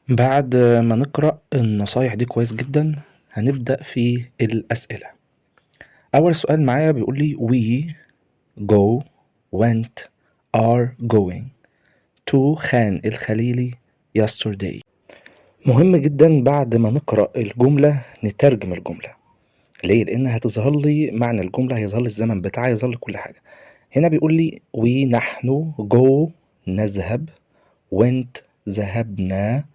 بعد ما نقرأ النصايح دي كويس جدا هنبدأ في الأسئلة. أول سؤال معايا بيقول لي we go went are going to خان الخليلي yesterday. مهم جدا بعد ما نقرأ الجملة نترجم الجملة. ليه؟ لأن هتظهر لي معنى الجملة، هيظهر لي الزمن بتاعي، هيظهر لي كل حاجة. هنا بيقول لي we نحن go نذهب went ذهبنا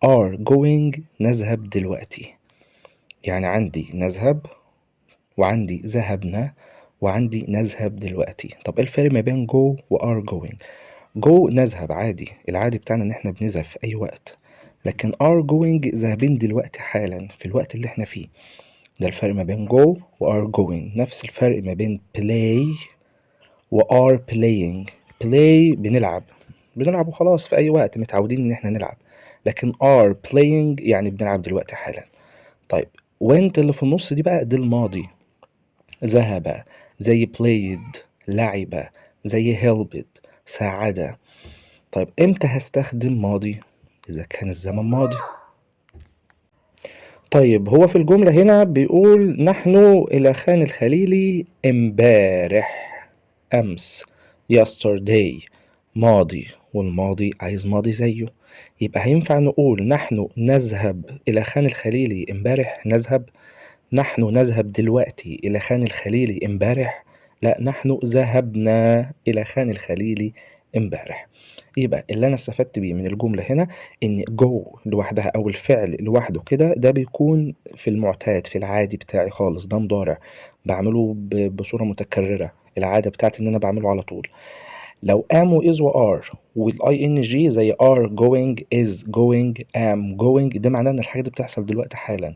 are going نذهب دلوقتي. يعني عندي نذهب وعندي ذهبنا وعندي نذهب دلوقتي. طب ايه الفرق ما بين go و are going؟ go نذهب عادي، العادي بتاعنا ان احنا بنذهب في اي وقت، لكن are going ذاهبين دلوقتي حالا في الوقت اللي احنا فيه. ده الفرق ما بين go و are going. نفس الفرق ما بين play و are playing. play بنلعب وخلاص في اي وقت، متعودين ان احنا نلعب، لكن are playing يعني بنلعب دلوقتي حالا. طيب went اللي في النص دي بقى، دي الماضي. ذهب زي played لعب، زي helped ساعد. طيب امتى هستخدم ماضي؟ اذا كان الزمن ماضي. طيب هو في الجملة هنا بيقول نحن إلى خان الخليلي امبارح، أمس، yesterday ماضي، والماضي عايز ماضي زيه. يبقى هينفع نقول نحن نذهب إلى خان الخليلي امبارح؟ نحن نذهب دلوقتي إلى خان الخليلي امبارح؟ لا، نحن ذهبنا إلى خان الخليلي امبارح. يبقى اللي أنا استفدت بيه من الجملة هنا إن جو لوحدها أو الفعل لوحده كده ده بيكون في المعتاد، في العادي بتاعي خالص، ده مضارع بعمله بصورة متكررة، العادة بتاعتي إن أنا بعمله على طول. لو am و is و are والاي ان جي زي are going is going am going، ده معناه إن الحاجة دي بتحصل دلوقتي حالا،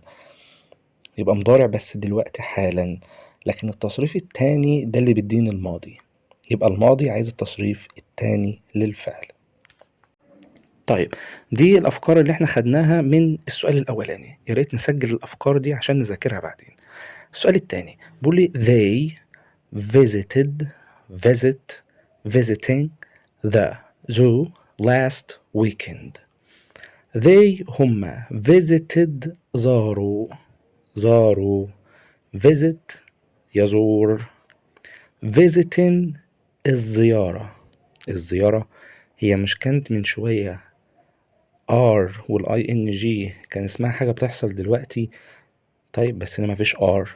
يبقى مضارع بس دلوقتي حالا. لكن التصريف التاني ده اللي بيديني الماضي، يبقى الماضي عايز التصريف التاني للفعل. طيب دي الأفكار اللي احنا خدناها من السؤال الأولاني، يا ريت نسجل الأفكار دي عشان نذاكرها بعدين. السؤال التاني بيقول لي they visited visit visiting the zoo last weekend. they هم visited زاروا visit يزور، visiting الزيارة هي مش كانت من شوية are والاي ان جي كان اسمها حاجة بتحصل دلوقتي؟ طيب بس هنا مفيش are.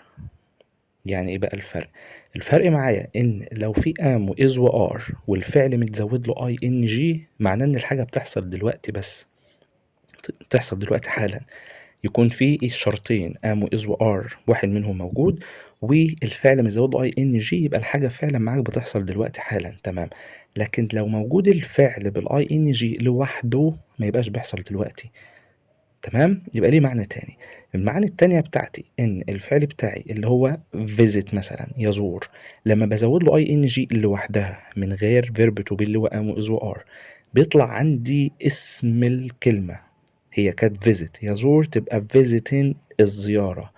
يعني ايه بقى الفرق؟ الفرق معايا ان لو في am و is و are والفعل متزود له اي ان جي معناه ان الحاجة بتحصل دلوقتي، بس بتحصل دلوقتي حالا. يكون في الشرطين am و is و are واحد منهم موجود والفعل مزود له اي ان جي، يبقى الحاجة فعلا معاك بتحصل دلوقتي حالا، تمام. لكن لو موجود الفعل بالاي ان جي لوحده ما يبقاش بيحصل دلوقتي، تمام. يبقى ليه معنى تاني. المعنى التانية بتاعتي ان الفعل بتاعي اللي هو visit مثلا يزور، لما بزود له اي ان جي لوحدها من غير verb to be اللي هو am و is و are بيطلع عندي اسم الكلمة. هي كانت visit يزور تبقى visiting الزيارة،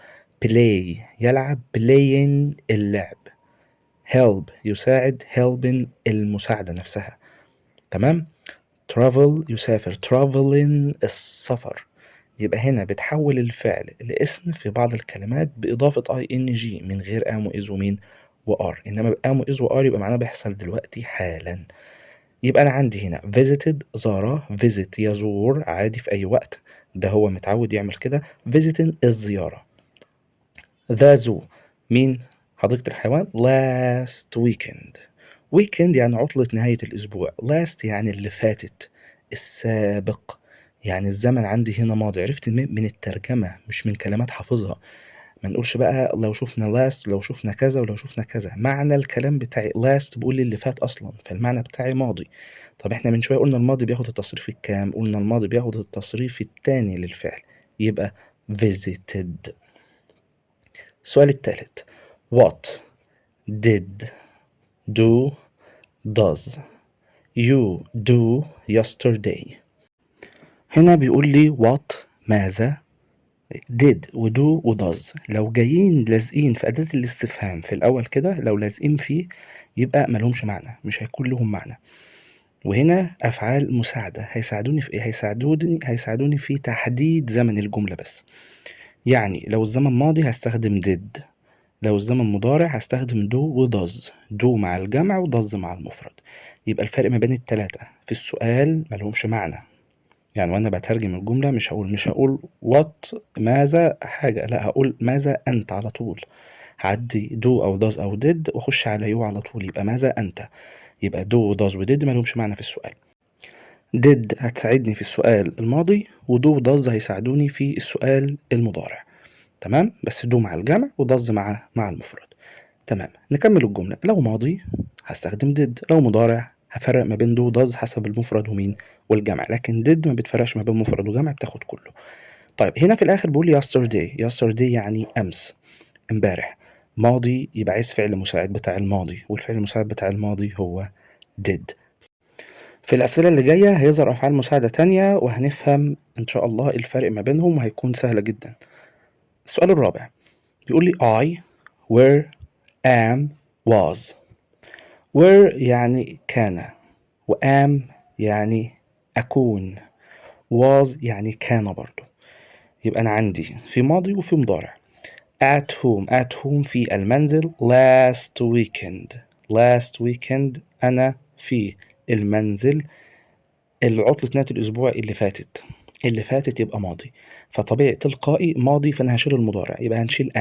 play يلعب playing اللعب، help يساعد helping المساعدة نفسها، تمام. travel يسافر traveling السفر. يبقى هنا بتحول الفعل لاسم في بعض الكلمات بإضافة اي ان جي من غير ام واز ومين وار، انما ام واز وار يبقى معناه بيحصل دلوقتي حالا. يبقى انا عندي هنا visited زار، visit يزور عادي في اي وقت، ده هو متعود يعمل كده، visiting الزيارة. the zoo مين؟ حديقة الحيوان. last weekend يعني عطلة نهاية الأسبوع. last يعني اللي فاتت، السابق، يعني الزمن عندي هنا ماضي. عرفت من الترجمة مش من كلمات حافظها. ما نقولش بقى لو شفنا last لو شفنا كذا ولو شفنا كذا، معنى الكلام بتاعي last بقول لي اللي فات أصلا، فالمعنى بتاعي ماضي. طب احنا من شوية قلنا الماضي بياخد التصريف الكام؟ قلنا الماضي بياخد التصريف التاني للفعل، يبقى visited. السؤال التالت what did do does you do yesterday. هنا بيقول لي what ماذا، did و do و does لو جايين لازقين في أداة الاستفهام في الأول كده، لو لازقين فيه يبقى ملهمش معنى، مش هيكون لهم معنى. وهنا أفعال مساعدة هيساعدوني في إيه؟ هيساعدوني في تحديد زمن الجملة بس. يعني لو الزمن ماضي هستخدم did، لو الزمن مضارع هستخدم do و does، do مع الجمع و does مع المفرد. يبقى الفرق ما بين التلاتة في السؤال ملهمش معنى. يعني وأنا بترجم الجملة مش هقول what ماذا حاجة، لا هقول ماذا أنت على طول. هعدي do أو does أو did وأخش على you على طول، يبقى ماذا أنت. يبقى do و does و did ملهمش معنى في السؤال. did هتساعدني في السؤال الماضي، و do و does هيساعدوني في السؤال المضارع. تمام، بس do مع الجمع و does مع المفرد. تمام، نكمل الجملة. لو ماضي هستخدم did، لو مضارع هفرق ما بين do و does حسب المفرد ومين والجمع، لكن did ما بتفرقش ما بين مفرد وجمع، بتاخد كله. طيب هنا في الآخر بيقول yesterday يعني أمس، امبارح. ماضي يبقى عايز فعل مساعد بتاع الماضي، والفعل المساعد بتاع الماضي هو did. في الأسئلة اللي جاية هيظهر أفعال مساعدة تانية وهنفهم إن شاء الله الفرق ما بينهم وهيكون سهلة جدا. السؤال الرابع بيقول لي I were am was. were يعني كان، و am يعني أكون، was يعني كان برضو. يبقى أنا عندي في ماضي وفي مضارع. at whom في المنزل. last weekend أنا في المنزل العطلة نهاية الأسبوع اللي فاتت يبقى ماضي، فطبيعي تلقائي ماضي، فأنا هشيل المضارع، يبقى هنشيل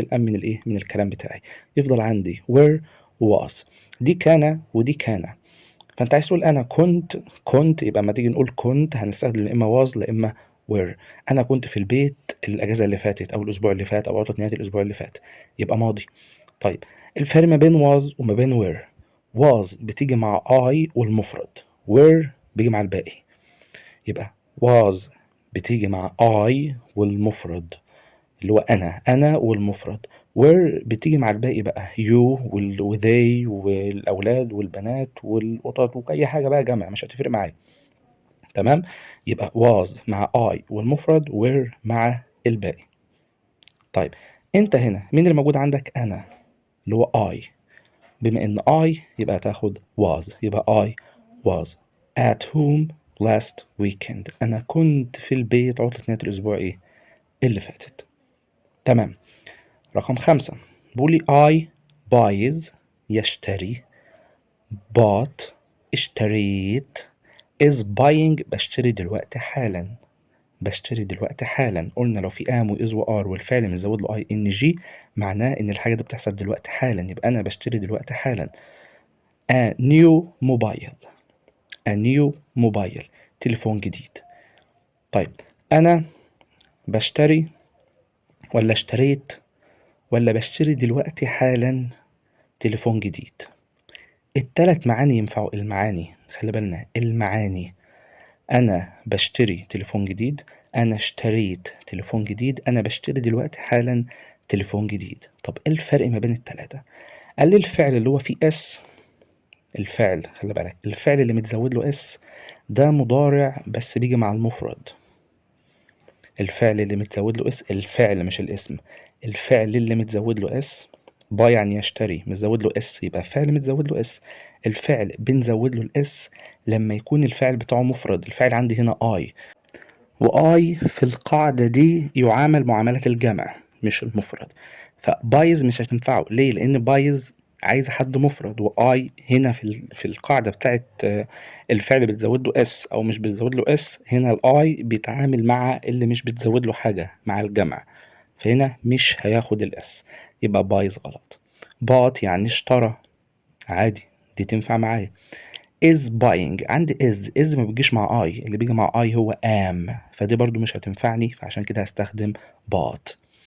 am من الإيه، من الكلام بتاعي. يفضل عندي were was. دي كان ودي كان، فأنت عايز تقول أنا كنت يبقى ما تيجي نقول كنت هنستخدم لا إما was لا إما were. أنا كنت في البيت الأجازة اللي فاتت أو الأسبوع اللي فات أو عطلة نهاية الأسبوع اللي فات، يبقى ماضي. طيب الفرق ما بين was وما بين were. was بتيجي مع I والمفرد، were بيجي مع الباقي. يبقى was بتيجي مع I والمفرد اللي هو أنا والمفرد. were بتيجي مع الباقي بقى you و they والأولاد والبنات والقطط وأي حاجة بقى جمع مش هتفرق معايا. تمام، يبقى was مع I والمفرد، were مع الباقي. طيب أنت هنا مين اللي موجود عندك؟ أنا اللي هو I. بما إن I يبقى تاخد was، يبقى I was at home last weekend. أنا كنت في البيت عطلة نهاية الأسبوع إيه اللي فاتت. تمام. رقم 5 بيقول لي I buys يشتري، bought اشتريت، is buying بشتري دلوقتي حالا. قلنا لو في am و is و are والفعل مزود له ing معناه إن الحاجة دي بتحصل دلوقتي حالا، يبقى أنا بشتري دلوقتي حالا. a new mobile تليفون جديد. طيب أنا بشتري ولا اشتريت ولا بشتري دلوقتي حالا تليفون جديد؟ التلات معاني ينفعوا. المعاني خلي بالنا، المعاني أنا بشتري تليفون جديد، أنا اشتريت تليفون جديد، أنا بشتري دلوقتي حالا تليفون جديد. طب إيه الفرق ما بين التلاتة؟ قال لي الفعل اللي هو فيه اس، الفعل خلي بالك، الفعل اللي متزود له اس ده مضارع بس بيجي مع المفرد. الفعل اللي متزود له اس، الفعل مش الاسم، الفعل اللي متزود له اس. باي يعني يشتري متزود له اس يبقى فعل متزود له اس. الفعل بنزود له الاس لما يكون الفعل بتاعه مفرد. الفعل عندي هنا اي، واي في القاعدة دي يعامل معاملة الجمع مش المفرد، فبايز مش هتنفعه. ليه؟ لان بايز عايز حد مفرد، واي هنا في القاعدة بتاعت الفعل بتزود له اس او مش بتزود له اس، هنا الاي بيتعامل مع اللي مش بتزود له حاجة مع الجمع، فهنا مش هياخد الاس، يبقى بايز غلط. bought يعني اشترى، عادي دي تنفع معايا. is buying عندي is ما بيجيش مع I، اللي بيجي مع I هو am، فدي برضو مش هتنفعني، فعشان كده هستخدم bought.